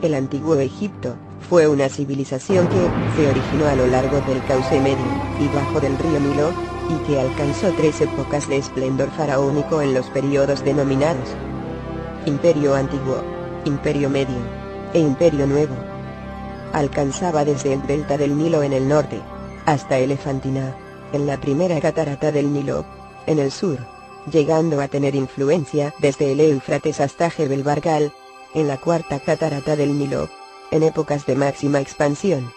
El antiguo Egipto fue una civilización que se originó a lo largo del cauce medio y bajo del río Nilo, y que alcanzó 3 épocas de esplendor faraónico en los periodos denominados Imperio Antiguo, Imperio Medio e Imperio Nuevo. Alcanzaba desde el delta del Nilo en el norte, hasta Elefantina, en la primera catarata del Nilo, en el sur, llegando a tener influencia desde el Éufrates hasta Jebel Barkal, en la cuarta catarata del Nilo, en épocas de máxima expansión.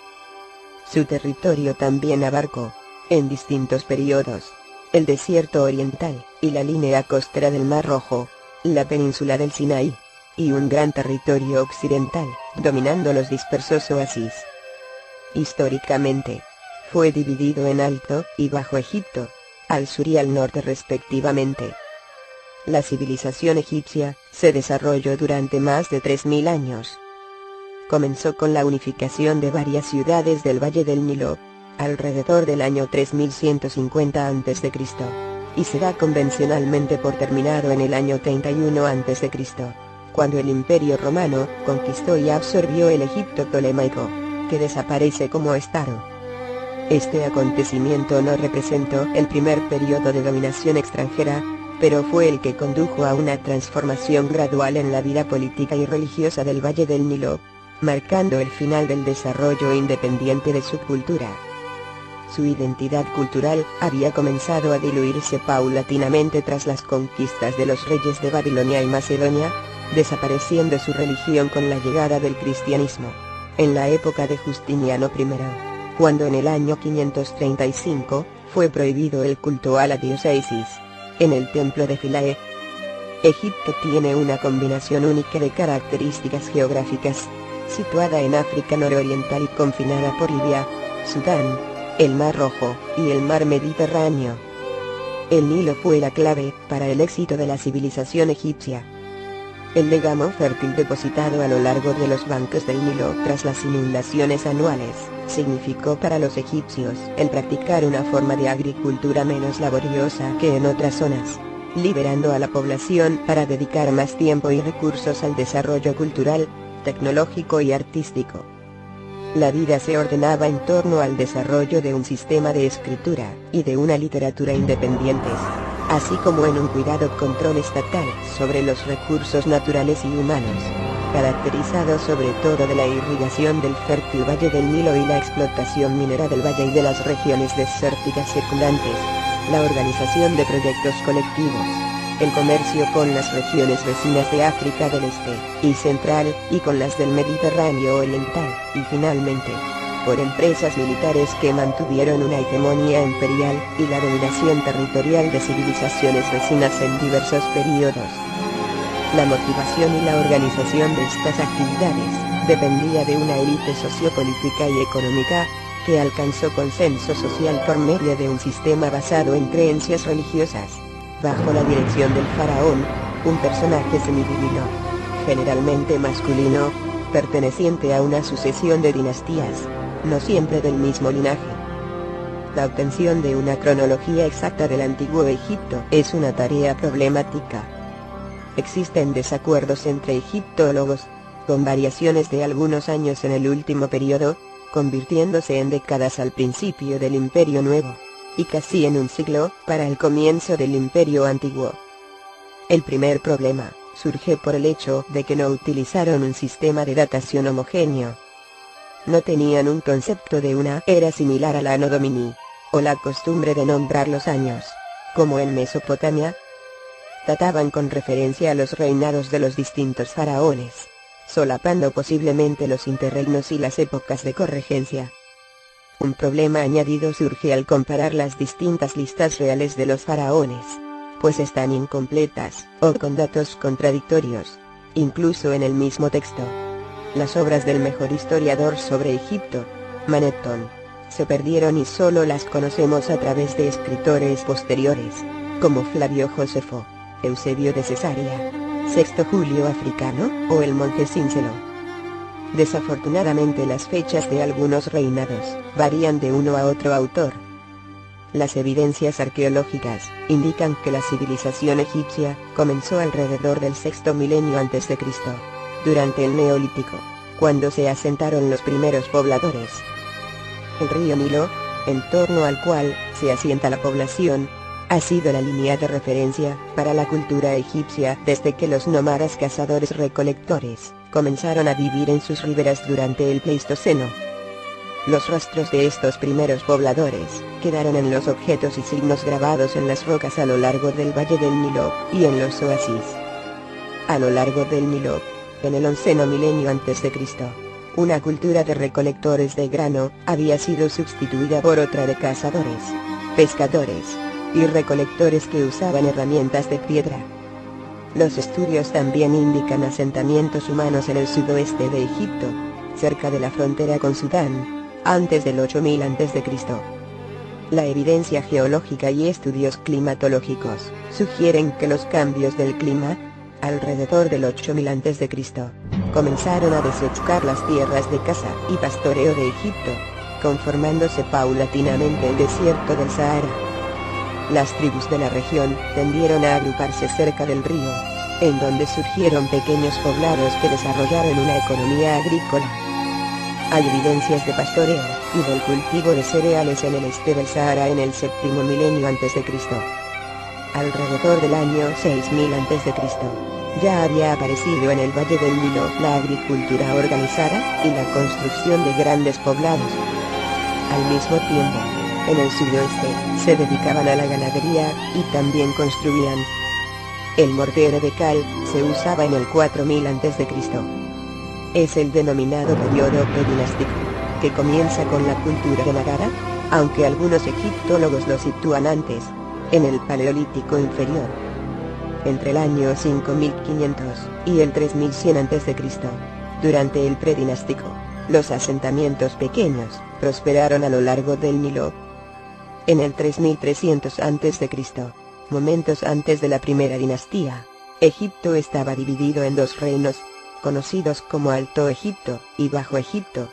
Su territorio también abarcó, en distintos periodos, el desierto oriental, y la línea costera del Mar Rojo, la península del Sinaí, y un gran territorio occidental, dominando los dispersos oasis. Históricamente, fue dividido en Alto y Bajo Egipto, al sur y al norte respectivamente. La civilización egipcia se desarrolló durante más de 3000 años. Comenzó con la unificación de varias ciudades del Valle del Nilo, alrededor del año 3150 a.C., y se da convencionalmente por terminado en el año 31 a.C., cuando el Imperio Romano conquistó y absorbió el Egipto ptolemaico, que desaparece como estado. Este acontecimiento no representó el primer periodo de dominación extranjera, pero fue el que condujo a una transformación gradual en la vida política y religiosa del Valle del Nilo, marcando el final del desarrollo independiente de su cultura. Su identidad cultural había comenzado a diluirse paulatinamente tras las conquistas de los reyes de Babilonia y Macedonia, desapareciendo su religión con la llegada del cristianismo, en la época de Justiniano I, cuando en el año 535, fue prohibido el culto a la diosa Isis, en el templo de Philae. Egipto tiene una combinación única de características geográficas, situada en África nororiental y confinada por Libia, Sudán, el Mar Rojo y el Mar Mediterráneo. El Nilo fue la clave para el éxito de la civilización egipcia. El legamo fértil depositado a lo largo de los bancos del Nilo tras las inundaciones anuales, significó para los egipcios el practicar una forma de agricultura menos laboriosa que en otras zonas, liberando a la población para dedicar más tiempo y recursos al desarrollo cultural, tecnológico y artístico. La vida se ordenaba en torno al desarrollo de un sistema de escritura y de una literatura independientes, así como en un cuidado control estatal sobre los recursos naturales y humanos, caracterizado sobre todo de la irrigación del fértil Valle del Nilo y la explotación minera del valle y de las regiones desérticas circundantes, la organización de proyectos colectivos, el comercio con las regiones vecinas de África del Este y Central y con las del Mediterráneo Oriental, y finalmente, por empresas militares que mantuvieron una hegemonía imperial y la dominación territorial de civilizaciones vecinas en diversos periodos. La motivación y la organización de estas actividades dependía de una élite sociopolítica y económica, que alcanzó consenso social por medio de un sistema basado en creencias religiosas, bajo la dirección del faraón, un personaje semidivino, generalmente masculino, perteneciente a una sucesión de dinastías, no siempre del mismo linaje. La obtención de una cronología exacta del antiguo Egipto es una tarea problemática. Existen desacuerdos entre egiptólogos, con variaciones de algunos años en el último periodo, convirtiéndose en décadas al principio del Imperio Nuevo, y casi en un siglo para el comienzo del Imperio Antiguo. El primer problema surge por el hecho de que no utilizaron un sistema de datación homogéneo. No tenían un concepto de una era similar a la Anno Domini, o la costumbre de nombrar los años, como en Mesopotamia. Databan con referencia a los reinados de los distintos faraones, solapando posiblemente los interregnos y las épocas de corregencia. Un problema añadido surge al comparar las distintas listas reales de los faraones, pues están incompletas, o con datos contradictorios, incluso en el mismo texto. Las obras del mejor historiador sobre Egipto, Manetón, se perdieron y solo las conocemos a través de escritores posteriores, como Flavio Josefo, Eusebio de Cesarea, Sexto Julio Africano o el monje Cíncelo. Desafortunadamente las fechas de algunos reinados varían de uno a otro autor. Las evidencias arqueológicas indican que la civilización egipcia comenzó alrededor del sexto milenio a.C., durante el Neolítico, cuando se asentaron los primeros pobladores. El río Nilo, en torno al cual se asienta la población, ha sido la línea de referencia para la cultura egipcia desde que los nómadas cazadores-recolectores comenzaron a vivir en sus riberas durante el Pleistoceno. Los rastros de estos primeros pobladores quedaron en los objetos y signos grabados en las rocas a lo largo del valle del Nilo y en los oasis. A lo largo del Nilo, en el 11º milenio a.C., una cultura de recolectores de grano había sido sustituida por otra de cazadores, pescadores y recolectores que usaban herramientas de piedra. Los estudios también indican asentamientos humanos en el sudoeste de Egipto, cerca de la frontera con Sudán, antes del 8000 a.C. La evidencia geológica y estudios climatológicos sugieren que los cambios del clima, alrededor del 8000 a.C., comenzaron a desecar las tierras de caza y pastoreo de Egipto, conformándose paulatinamente el desierto del Sahara. Las tribus de la región tendieron a agruparse cerca del río, en donde surgieron pequeños poblados que desarrollaron una economía agrícola. Hay evidencias de pastoreo y del cultivo de cereales en el este del Sahara en el 7º milenio a.C. Alrededor del año 6000 a.C., ya había aparecido en el Valle del Nilo la agricultura organizada y la construcción de grandes poblados. Al mismo tiempo, en el sudoeste, se dedicaban a la ganadería y también construían. El mortero de cal se usaba en el 4000 a.C. Es el denominado periodo predinástico, que comienza con la cultura de Nagara, aunque algunos egiptólogos lo sitúan antes, en el Paleolítico inferior. Entre el año 5500 y el 3100 a.C., durante el predinástico, los asentamientos pequeños prosperaron a lo largo del Nilo. En el 3300 a.C., momentos antes de la primera dinastía, Egipto estaba dividido en dos reinos, conocidos como Alto Egipto y Bajo Egipto.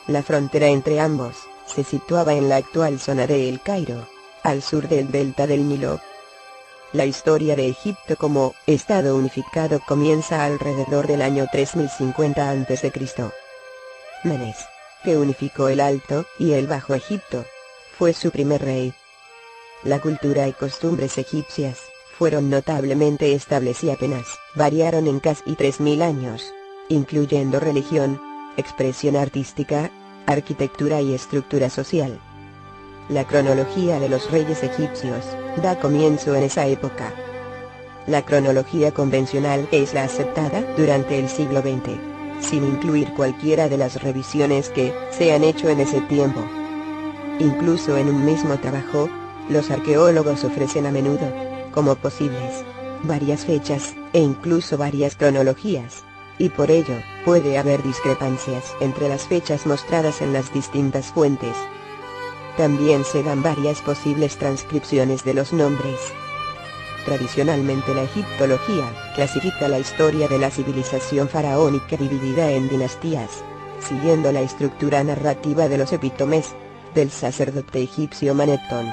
La frontera entre ambos se situaba en la actual zona de El Cairo, al sur del delta del Nilo. La historia de Egipto como estado unificado comienza alrededor del año 3050 a.C. Menes, que unificó el Alto y el Bajo Egipto, fue su primer rey. La cultura y costumbres egipcias fueron notablemente estables y apenas variaron en casi 3000 años, incluyendo religión, expresión artística, arquitectura y estructura social. La cronología de los reyes egipcios da comienzo en esa época. La cronología convencional es la aceptada durante el siglo XX, sin incluir cualquiera de las revisiones que se han hecho en ese tiempo. Incluso en un mismo trabajo, los arqueólogos ofrecen a menudo, como posibles, varias fechas, e incluso varias cronologías, y por ello, puede haber discrepancias entre las fechas mostradas en las distintas fuentes. También se dan varias posibles transcripciones de los nombres. Tradicionalmente la egiptología clasifica la historia de la civilización faraónica dividida en dinastías, siguiendo la estructura narrativa de los epítomes del sacerdote egipcio Manetón.